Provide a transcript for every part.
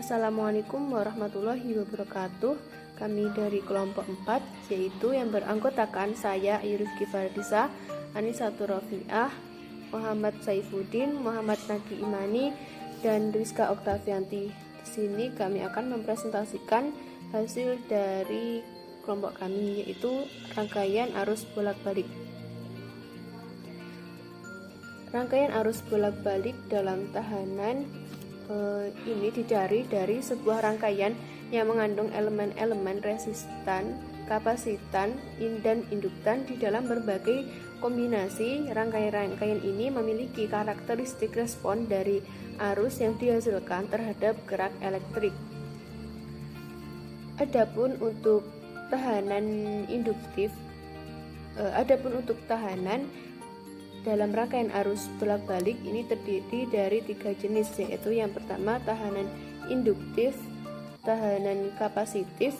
Assalamualaikum warahmatullahi wabarakatuh. Kami dari kelompok 4, yaitu yang beranggotakan saya, Rifki Fardisa, Anisatur Rafiah, Muhammad Saifuddin, Muhammad Nagi Imani, dan Rizka Oktavianti. Di sini kami akan mempresentasikan hasil dari kelompok kami, yaitu rangkaian arus bolak-balik. Rangkaian arus bolak-balik dalam tahanan ini dicari dari sebuah rangkaian yang mengandung elemen-elemen resistan, kapasitan, dan induktan di dalam berbagai kombinasi. Rangkaian-rangkaian ini memiliki karakteristik respon dari arus yang dihasilkan terhadap gerak elektrik. Adapun untuk tahanan dalam rangkaian arus bolak-balik ini terdiri dari 3 jenis, yaitu yang pertama tahanan induktif, tahanan kapasitif,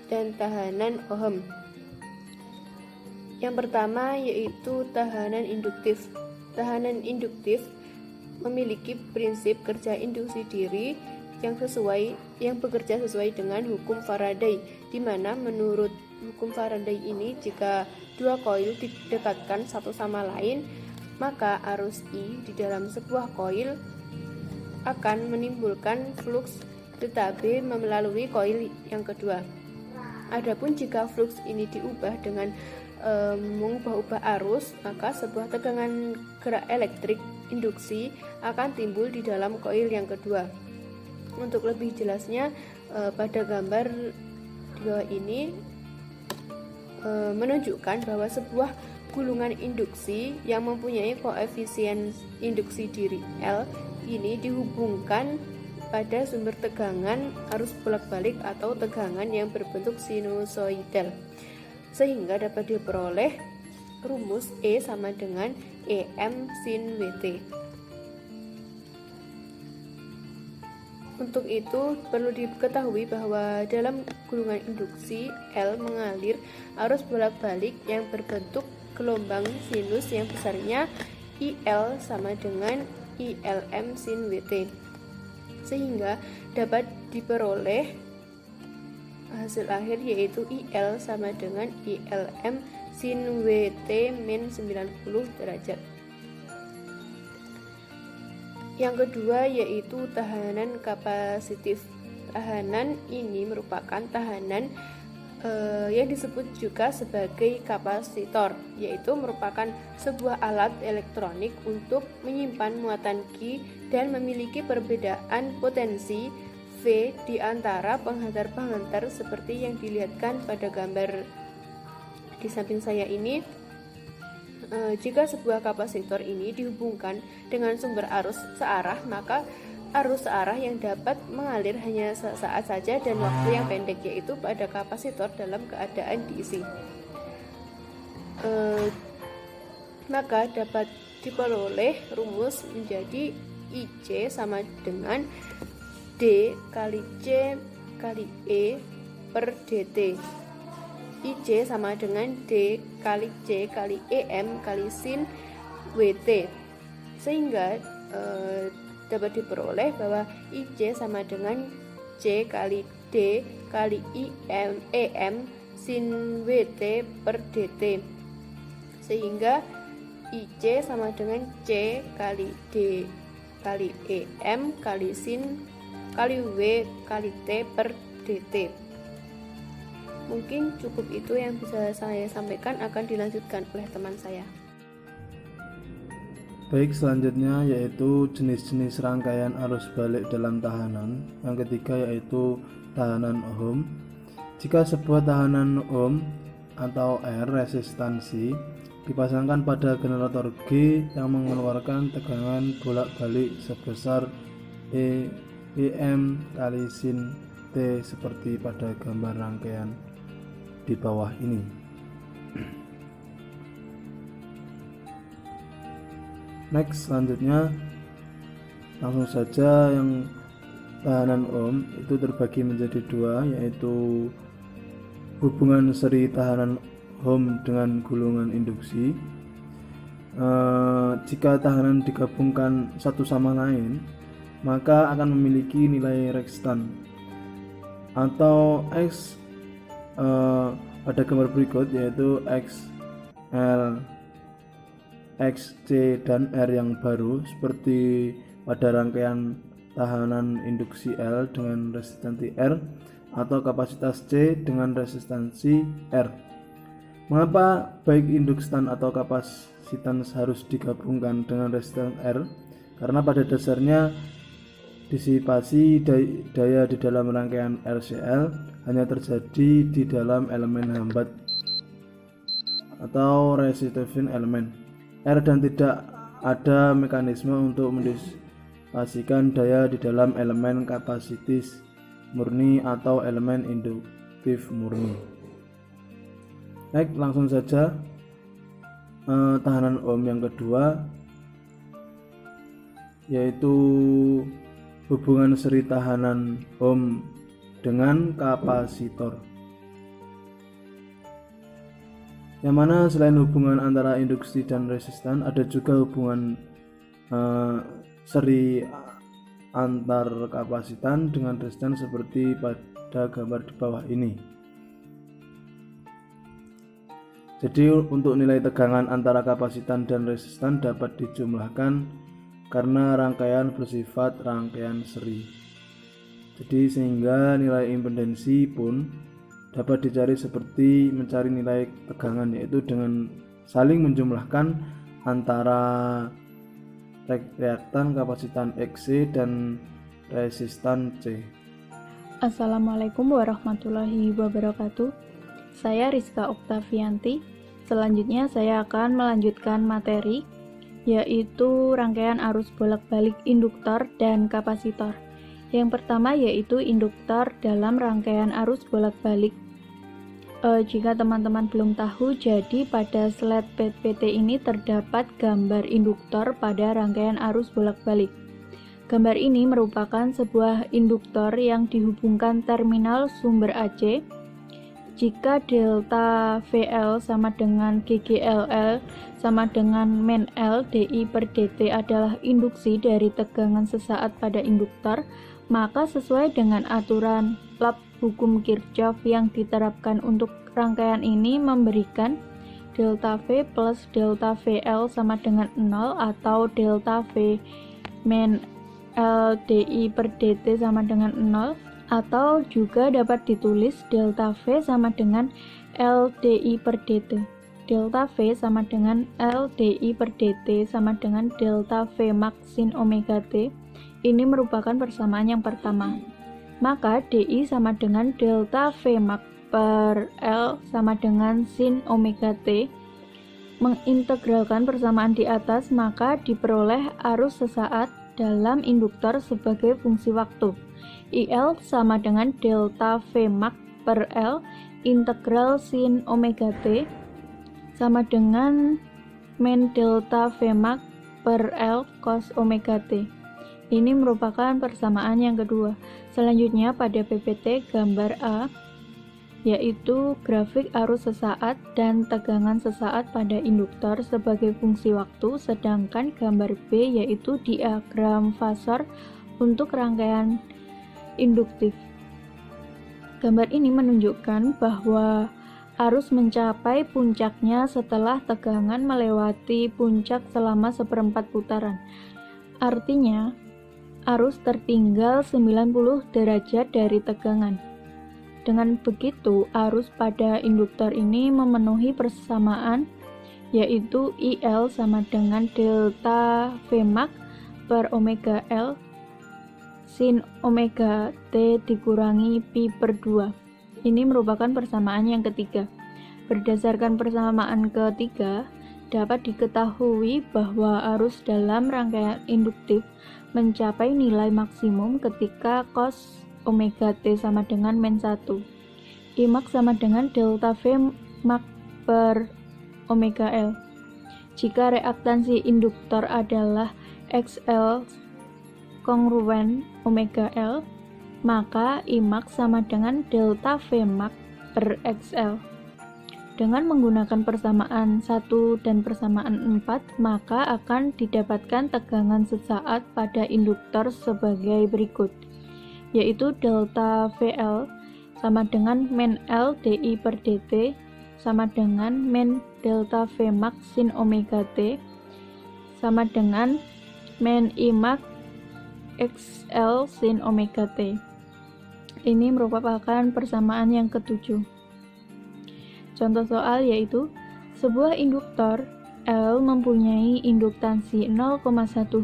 dan tahanan Ohm. Yang pertama yaitu tahanan induktif. Tahanan induktif memiliki prinsip kerja induksi diri yang bekerja sesuai dengan hukum Faraday, di mana menurut hukum Faraday ini jika dua koil didekatkan satu sama lain, maka arus I di dalam sebuah koil akan menimbulkan fluks delta B melalui koil yang kedua. Adapun jika fluks ini diubah dengan mengubah-ubah arus, maka sebuah tegangan gerak elektrik induksi akan timbul di dalam koil yang kedua. Untuk lebih jelasnya, pada gambar di bawah ini menunjukkan bahwa sebuah gulungan induksi yang mempunyai koefisien induksi diri L ini dihubungkan pada sumber tegangan arus bolak-balik atau tegangan yang berbentuk sinusoidal, sehingga dapat diperoleh rumus E sama dengan EM sin WT. Untuk itu perlu diketahui bahwa dalam gulungan induksi L mengalir arus bolak-balik yang berbentuk gelombang sinus yang besarnya IL sama dengan ILM sin WT, sehingga dapat diperoleh hasil akhir yaitu IL sama dengan ILM sin WT min 90 derajat. Yang kedua yaitu tahanan kapasitif. Tahanan ini merupakan tahanan yang disebut juga sebagai kapasitor, yaitu merupakan sebuah alat elektronik untuk menyimpan muatan Q dan memiliki perbedaan potensi V di antara penghantar-penghantar seperti yang dilihatkan pada gambar di samping saya ini. Jika sebuah kapasitor ini dihubungkan dengan sumber arus searah, maka arus searah yang dapat mengalir hanya sesaat saja dan waktu yang pendek, yaitu pada kapasitor dalam keadaan diisi. Maka dapat diperoleh rumus menjadi IC sama dengan D kali C kali E per DT. IC sama dengan D kali C kali EM kali sin WT, sehingga dapat diperoleh bahwa IC sama dengan C kali D kali EM sin WT per DT, sehingga IC sama dengan C kali D kali EM kali sin kali W kali T per DT. Mungkin cukup itu yang bisa saya sampaikan, akan dilanjutkan oleh teman saya. Baik, selanjutnya yaitu jenis-jenis rangkaian arus balik dalam tahanan. Yang ketiga yaitu tahanan Ohm. Jika sebuah tahanan Ohm atau R resistansi dipasangkan pada generator G yang mengeluarkan tegangan bolak-balik sebesar EM kali sin T seperti pada gambar rangkaian di bawah ini. Next, selanjutnya langsung saja yang tahanan Ohm itu terbagi menjadi dua, yaitu hubungan seri tahanan Ohm dengan gulungan induksi. Jika tahanan digabungkan satu sama lain, maka akan memiliki nilai resistan atau X pada gambar berikut, yaitu X, L, X, C, dan R yang baru seperti pada rangkaian tahanan induksi L dengan resistansi R atau kapasitas C dengan resistansi R. Mengapa baik indukstan atau kapasitan harus digabungkan dengan resistan R? Karena pada dasarnya disipasi daya di dalam rangkaian RCL hanya terjadi di dalam elemen hambat atau resistive elemen R dan tidak ada mekanisme untuk mendisipasikan daya di dalam elemen kapasitis murni atau elemen induktif murni. Baik, langsung saja tahanan Ohm yang kedua, yaitu hubungan seri tahanan Ohm dengan kapasitor, yang mana selain hubungan antara induksi dan resistan, ada juga hubungan seri antar kapasitan dengan resistan seperti pada gambar di bawah ini. Jadi untuk nilai tegangan antara kapasitan dan resistan dapat dijumlahkan karena rangkaian bersifat rangkaian seri. Jadi sehingga nilai impedansi pun dapat dicari seperti mencari nilai tegangan, yaitu dengan saling menjumlahkan antara reaktan kapasitan XC dan resistan C. Assalamualaikum warahmatullahi wabarakatuh. Saya Rizka Oktavianti. Selanjutnya saya akan melanjutkan materi, yaitu rangkaian arus bolak-balik induktor dan kapasitor. Yang pertama yaitu induktor dalam rangkaian arus bolak-balik. Jika teman-teman belum tahu, jadi pada slide PPT ini terdapat gambar induktor pada rangkaian arus bolak-balik. Gambar ini merupakan sebuah induktor yang dihubungkan terminal sumber AC. Jika delta VL sama dengan GGLL sama dengan min L dI per dt adalah induksi dari tegangan sesaat pada induktor, maka sesuai dengan aturan lab hukum Kirchhoff yang diterapkan untuk rangkaian ini memberikan delta V plus delta VL sama dengan 0 atau delta V min L dI per dt sama dengan 0, atau juga dapat ditulis delta V sama dengan L dI per dt. Delta V sama dengan L dI per dt sama dengan delta V max sin omega t. Ini merupakan persamaan yang pertama. Maka dI sama dengan delta V max per L sama dengan sin omega t. Mengintegralkan persamaan di atas, maka diperoleh arus sesaat dalam induktor sebagai fungsi waktu. IL sama dengan delta V max per L integral sin omega t sama dengan min delta V max per L cos omega t. Ini merupakan persamaan yang kedua. Selanjutnya pada PPT gambar A, yaitu grafik arus sesaat dan tegangan sesaat pada induktor sebagai fungsi waktu, sedangkan gambar B yaitu diagram fasor untuk rangkaian induktif. Gambar ini menunjukkan bahwa arus mencapai puncaknya setelah tegangan melewati puncak selama seperempat putaran. Artinya, arus tertinggal 90 derajat dari tegangan. Dengan begitu, arus pada induktor ini memenuhi persamaan, yaitu IL sama dengan delta V max per omega L sin omega t dikurangi pi per 2. Ini merupakan persamaan yang ketiga. Berdasarkan persamaan ketiga, dapat diketahui bahwa arus dalam rangkaian induktif mencapai nilai maksimum ketika cos omega t sama dengan min 1. I max sama dengan delta V max per omega L. Jika reaktansi induktor adalah XL kongruen omega L, maka I max sama dengan delta V max per XL. Dengan menggunakan persamaan 1 dan persamaan 4, maka akan didapatkan tegangan sesaat pada induktor sebagai berikut, yaitu delta VL sama dengan min L dI per dt sama dengan min delta V max sin omega t sama dengan min I max XL sin omega t. Ini merupakan persamaan yang ketujuh. Contoh soal yaitu sebuah induktor L mempunyai induktansi 0,1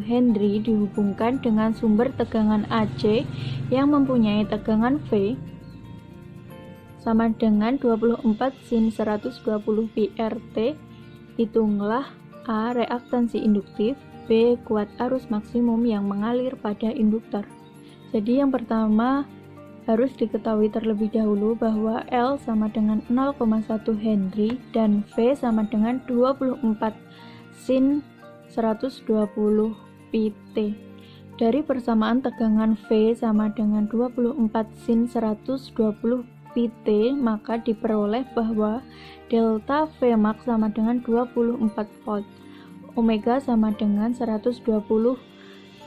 Henry dihubungkan dengan sumber tegangan AC yang mempunyai tegangan V sama dengan 24 sin 120 pi RT. Hitunglah A. Reaktansi induktif, B. Kuat arus maksimum yang mengalir pada induktor. Jadi yang pertama harus diketahui terlebih dahulu bahwa L sama dengan 0,1 Henry dan V sama dengan 24 sin 120 pt. Dari persamaan tegangan V sama dengan 24 sin 120 pt, maka diperoleh bahwa delta V max sama dengan 24 volt, omega sama dengan 120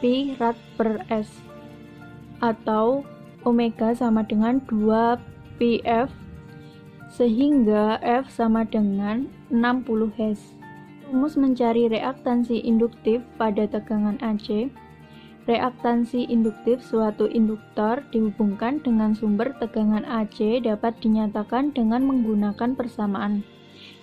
pi rad per s, atau omega sama dengan 2 pf, sehingga F sama dengan 60 Hz. Rumus mencari reaktansi induktif pada tegangan AC. Reaktansi induktif suatu induktor dihubungkan dengan sumber tegangan AC dapat dinyatakan dengan menggunakan persamaan,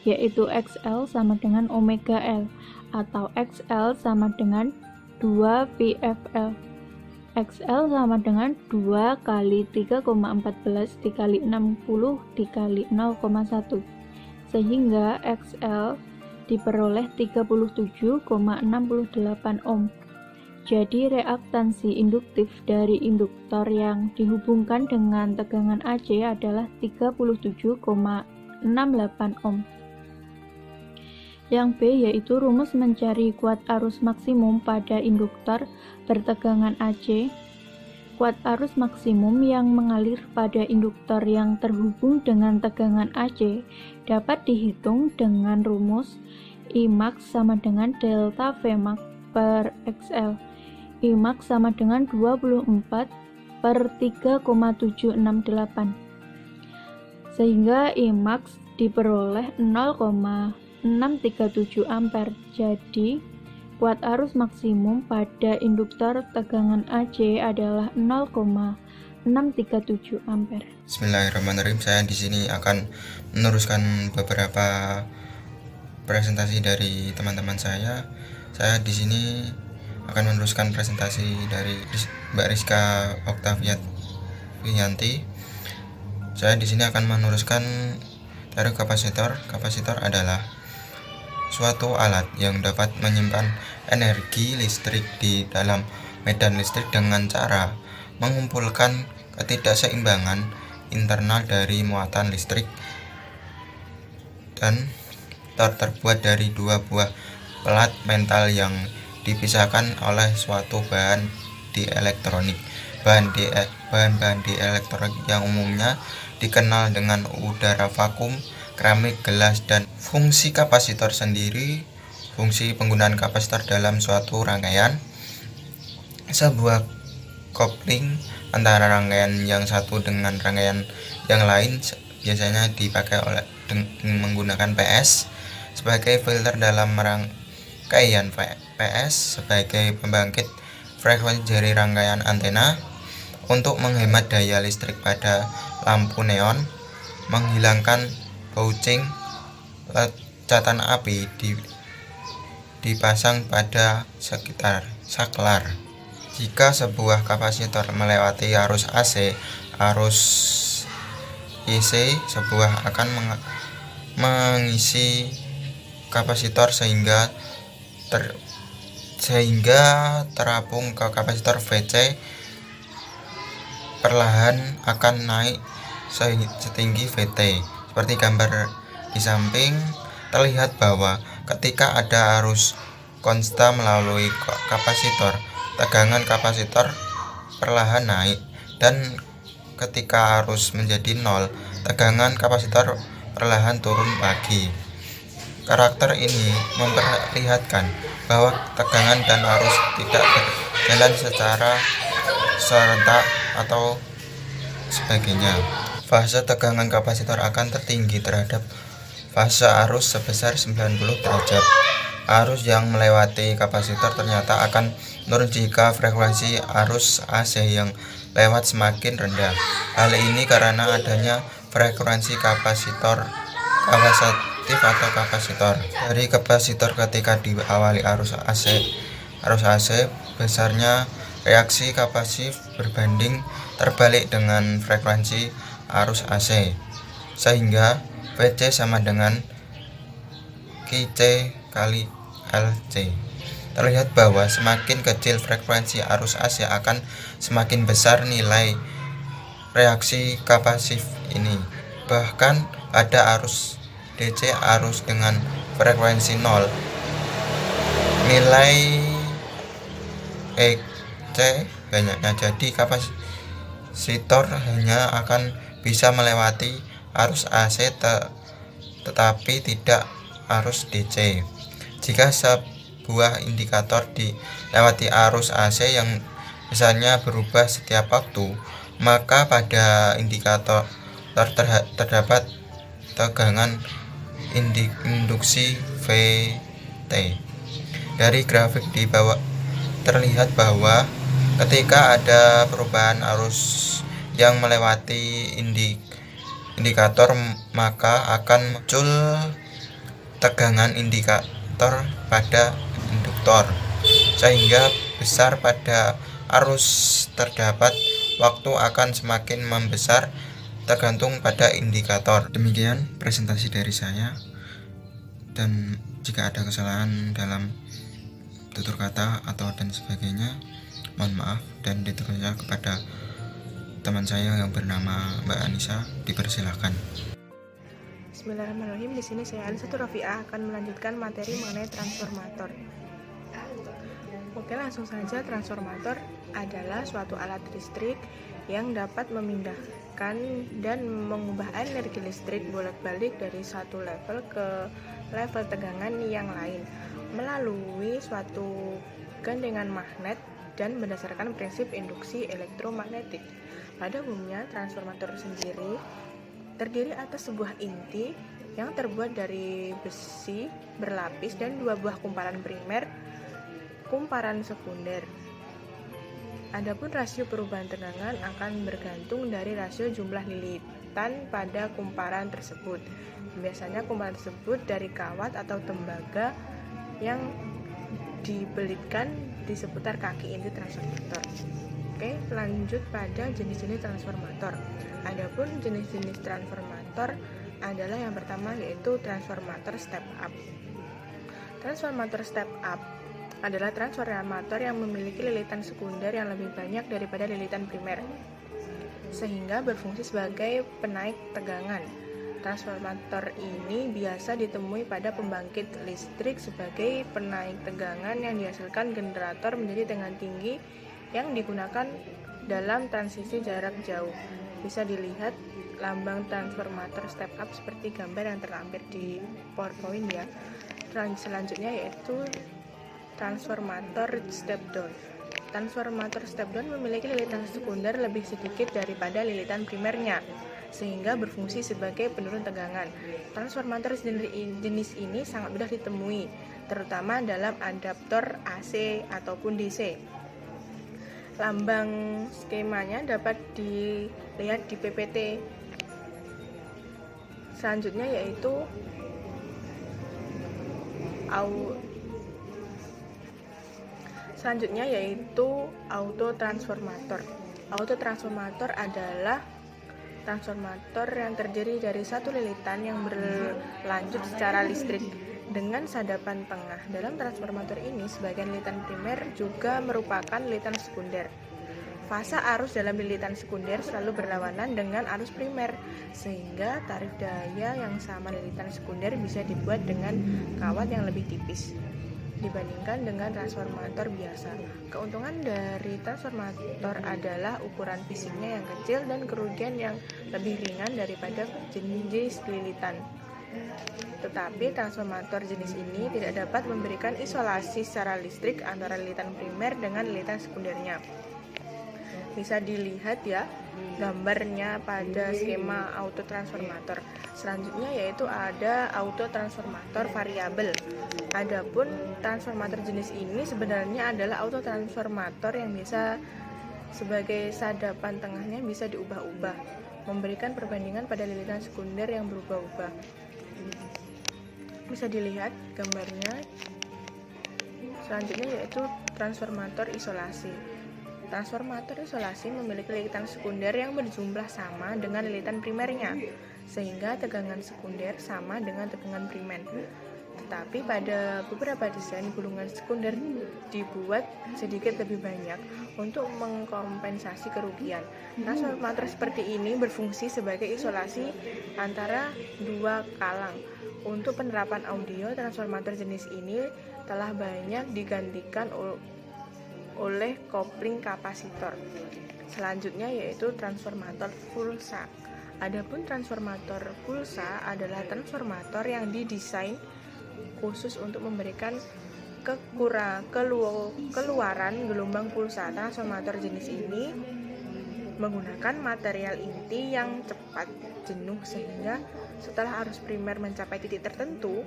yaitu XL sama dengan omega L, atau XL sama dengan 2 PFL. XL sama dengan 2 kali 3,14 dikali 60 dikali 0,1, sehingga XL diperoleh 37,68 ohm. Jadi reaktansi induktif dari induktor yang dihubungkan dengan tegangan AC adalah 37,68 ohm. Yang B yaitu rumus mencari kuat arus maksimum pada induktor bertegangan AC. Kuat arus maksimum yang mengalir pada induktor yang terhubung dengan tegangan AC dapat dihitung dengan rumus I max sama dengan delta V max per XL. I max sama dengan 24 per 3,768, sehingga I max diperoleh 0,637 ampere. Jadi kuat arus maksimum pada induktor tegangan AC adalah 0,637 ampere. Bismillahirrahmanirrahim. Saya di sini akan meneruskan beberapa presentasi dari teman-teman saya. Saya di sini akan meneruskan presentasi dari Mbak Rizka Oktavianti. Saya di sini akan meneruskan teori kapasitor. Kapasitor adalah suatu alat yang dapat menyimpan energi listrik di dalam medan listrik dengan cara mengumpulkan ketidakseimbangan internal dari muatan listrik dan terbuat dari dua buah pelat mental yang dipisahkan oleh suatu bahan dielektronik. Bahan dielektronik yang umumnya dikenal dengan udara vakum, keramik, gelas, dan fungsi kapasitor sendiri. Fungsi penggunaan kapasitor dalam suatu rangkaian, sebuah kopling antara rangkaian yang satu dengan rangkaian yang lain biasanya dipakai menggunakan PS sebagai filter dalam rangkaian, PS sebagai pembangkit frekuensi dari rangkaian antena untuk menghemat daya listrik pada lampu neon, menghilangkan bouncing, lecatan api dipasang pada sekitar saklar. Jika sebuah kapasitor melewati arus AC, arus IC, sebuah akan mengisi kapasitor sehingga terapung ke kapasitor VC, perlahan akan naik setinggi VT. Seperti gambar di samping, terlihat bahwa ketika ada arus konstan melalui kapasitor, tegangan kapasitor perlahan naik, dan ketika arus menjadi nol, tegangan kapasitor perlahan turun lagi. Karakter ini memperlihatkan bahwa tegangan dan arus tidak berjalan secara serentak atau sebagainya. Fase tegangan kapasitor akan tertinggi terhadap fase arus sebesar 90 derajat. Arus yang melewati kapasitor ternyata akan menurun jika frekuensi arus AC yang lewat semakin rendah. Hal ini karena adanya frekuensi kapasitif atau kapasitor. Dari kapasitor ketika diawali arus AC besarnya reaksi kapasif berbanding terbalik dengan frekuensi arus AC, sehingga VC sama dengan QC kali LC. Terlihat bahwa semakin kecil frekuensi arus AC akan semakin besar nilai reaksi kapasif ini. Bahkan pada arus DC, arus dengan frekuensi 0, nilai EC banyaknya, jadi kapasitor hanya akan bisa melewati arus AC tetapi tidak arus DC. Jika sebuah indikator dilewati arus AC yang misalnya berubah setiap waktu, maka pada indikator terdapat tegangan induksi VT. Dari grafik di bawah terlihat bahwa ketika ada perubahan arus yang melewati indikator, maka akan muncul tegangan indikator pada induktor, sehingga besar pada arus terdapat waktu akan semakin membesar tergantung pada indikator. Demikian presentasi dari saya, dan jika ada kesalahan dalam tutur kata atau dan sebagainya, mohon maaf, dan dituturnya kepada teman saya yang bernama Mbak Anissa, dipersilahkan. Bismillahirrahmanirrahim. Di sini saya Alisatu Rafi'ah akan melanjutkan materi mengenai transformator. Oke, langsung saja. Transformator adalah suatu alat listrik yang dapat memindahkan dan mengubah energi listrik bolak-balik dari satu level ke level tegangan yang lain melalui suatu gandengan magnet dan berdasarkan prinsip induksi elektromagnetik. Pada umumnya, transformator sendiri terdiri atas sebuah inti yang terbuat dari besi berlapis dan dua buah kumparan primer, kumparan sekunder. Adapun rasio perubahan tegangan akan bergantung dari rasio jumlah lilitan pada kumparan tersebut. Biasanya kumparan tersebut dari kawat atau tembaga yang dibelitkan di seputar kaki inti transformator. Oke, lanjut pada jenis-jenis transformator. Adapun jenis-jenis transformator adalah yang pertama, yaitu transformator step up. Transformator step up adalah transformator yang memiliki lilitan sekunder yang lebih banyak daripada lilitan primer, sehingga berfungsi sebagai penaik tegangan. Transformator ini biasa ditemui pada pembangkit listrik sebagai penaik tegangan yang dihasilkan generator menjadi tegangan tinggi yang digunakan dalam transisi jarak jauh. Bisa dilihat lambang transformator step up seperti gambar yang terlampir di PowerPoint ya. Selanjutnya yaitu transformator step down. Transformator step down memiliki lilitan sekunder lebih sedikit daripada lilitan primernya, sehingga berfungsi sebagai penurun tegangan. Transformator jenis ini sangat mudah ditemui, terutama dalam adaptor AC ataupun DC. Lambang skemanya dapat dilihat di PPT. Selanjutnya yaitu autotransformator. Autotransformator adalah transformator yang terdiri dari satu lilitan yang berlanjut secara listrik dengan sadapan tengah. Dalam transformator ini, sebagian lilitan primer juga merupakan lilitan sekunder. Fase arus dalam lilitan sekunder selalu berlawanan dengan arus primer, sehingga tarif daya yang sama lilitan sekunder bisa dibuat dengan kawat yang lebih tipis. dibandingkan dengan transformator biasa. Keuntungan dari transformator adalah ukuran fisiknya yang kecil dan kerugian yang lebih ringan daripada jenis lilitan. Tetapi transformator jenis ini tidak dapat memberikan isolasi secara listrik antara lilitan primer dengan lilitan sekundernya. Bisa dilihat ya gambarnya pada skema autotransformator. Selanjutnya yaitu ada autotransformator variabel. Adapun transformator jenis ini sebenarnya adalah autotransformator yang bisa sebagai sadapan tengahnya bisa diubah-ubah, memberikan perbandingan pada lilitan sekunder yang berubah-ubah. Bisa dilihat gambarnya. Selanjutnya yaitu transformator isolasi. Transformator isolasi memiliki lilitan sekunder yang berjumlah sama dengan lilitan primernya, sehingga tegangan sekunder sama dengan tegangan primer. Tetapi pada beberapa desain gulungan sekunder dibuat sedikit lebih banyak untuk mengkompensasi kerugian. Transformator seperti ini berfungsi sebagai isolasi antara dua kalang. Untuk penerapan audio, transformator jenis ini telah banyak digantikan oleh kopling kapasitor. Selanjutnya yaitu transformator pulsa. Adapun transformator pulsa adalah transformator yang didesain khusus untuk memberikan keluaran gelombang pulsa. Transformator jenis ini menggunakan material inti yang cepat jenuh sehingga setelah arus primer mencapai titik tertentu,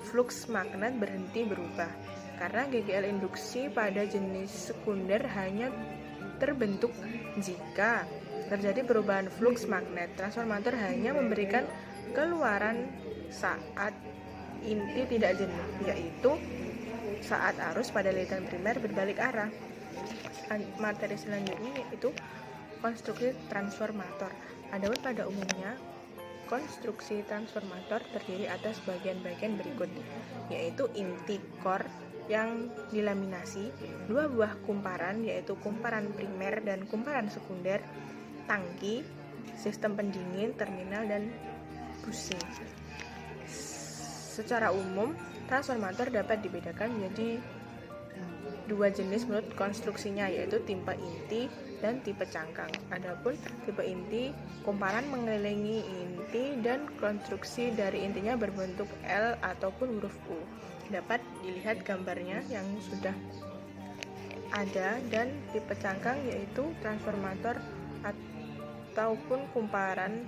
fluks magnet berhenti berubah. Karena GGL induksi pada jenis sekunder hanya terbentuk jika terjadi perubahan fluks magnet. Transformator hanya memberikan keluaran saat inti tidak jenuh, yaitu saat arus pada lilitan primer berbalik arah. Materi selanjutnya yaitu konstruksi transformator. Adapun pada umumnya konstruksi transformator terdiri atas bagian-bagian berikut, yaitu inti core yang dilaminasi, dua buah kumparan yaitu kumparan primer dan kumparan sekunder, tangki, sistem pendingin, terminal, dan bushing. Secara umum, transformator dapat dibedakan menjadi dua jenis menurut konstruksinya, yaitu tipe inti dan tipe cangkang. Adapun tipe inti, kumparan mengelilingi inti dan konstruksi dari intinya berbentuk L ataupun huruf U. Dapat dilihat gambarnya yang sudah ada. Dan tipe cangkang yaitu transformator ataupun kumparan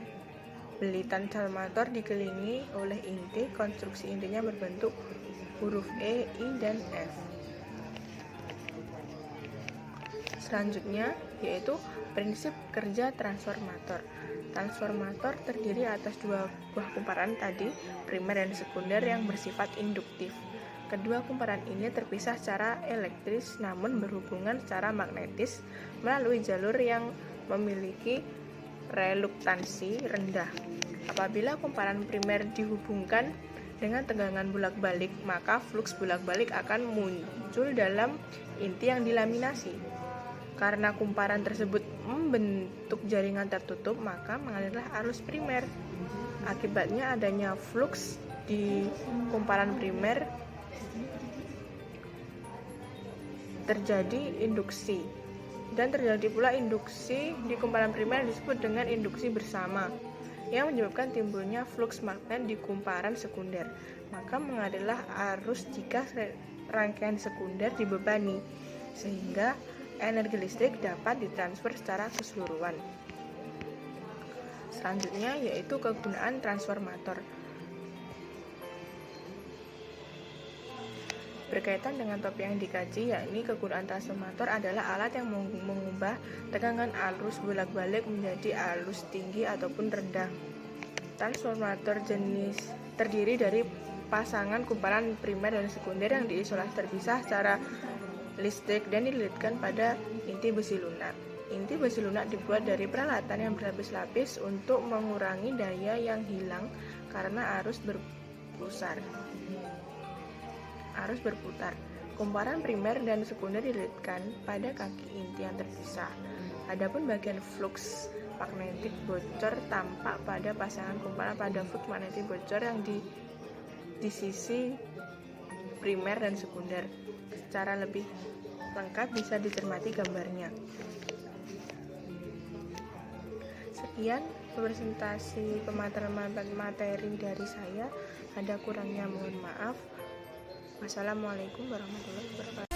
lilitan transformator dikelilingi oleh inti, konstruksi intinya berbentuk huruf E, I, dan F. Selanjutnya yaitu prinsip kerja transformator. Transformator terdiri atas dua buah kumparan tadi, primer dan sekunder, yang bersifat induktif. Kedua kumparan ini terpisah secara elektris namun berhubungan secara magnetis melalui jalur yang memiliki reluktansi rendah. Apabila kumparan primer dihubungkan dengan tegangan bolak-balik, maka fluks bolak-balik akan muncul dalam inti yang dilaminasi. Karena kumparan tersebut membentuk jaringan tertutup, maka mengalirlah arus primer. Akibatnya adanya fluks di kumparan primer, terjadi induksi. Dan terjadi pula induksi di kumparan primer disebut dengan induksi bersama, yang menyebabkan timbulnya fluks magnet di kumparan sekunder. Maka mengalirlah arus jika rangkaian sekunder dibebani, sehingga energi listrik dapat ditransfer secara keseluruhan. Selanjutnya yaitu kegunaan transformator. Berkaitan dengan topik yang dikaji, yakni kegunaan transformator adalah alat yang mengubah tegangan arus bolak-balik menjadi arus tinggi ataupun rendah. Transformator jenis terdiri dari pasangan kumparan primer dan sekunder yang diisolasi terpisah secara listrik dan dililitkan pada inti besi lunak. Inti besi lunak dibuat dari peralatan yang berlapis-lapis untuk mengurangi daya yang hilang karena arus berputar. Kumparan primer dan sekunder dililitkan pada kaki inti yang terpisah. Adapun bagian fluks magnetik bocor tampak pada pasangan kumparan pada fluks magnetik bocor yang di sisi primer dan sekunder. Secara lebih lengkap bisa dicermati gambarnya. Sekian presentasi pemaparan materi dari saya. Ada kurangnya mohon maaf. Wassalamualaikum warahmatullahi wabarakatuh.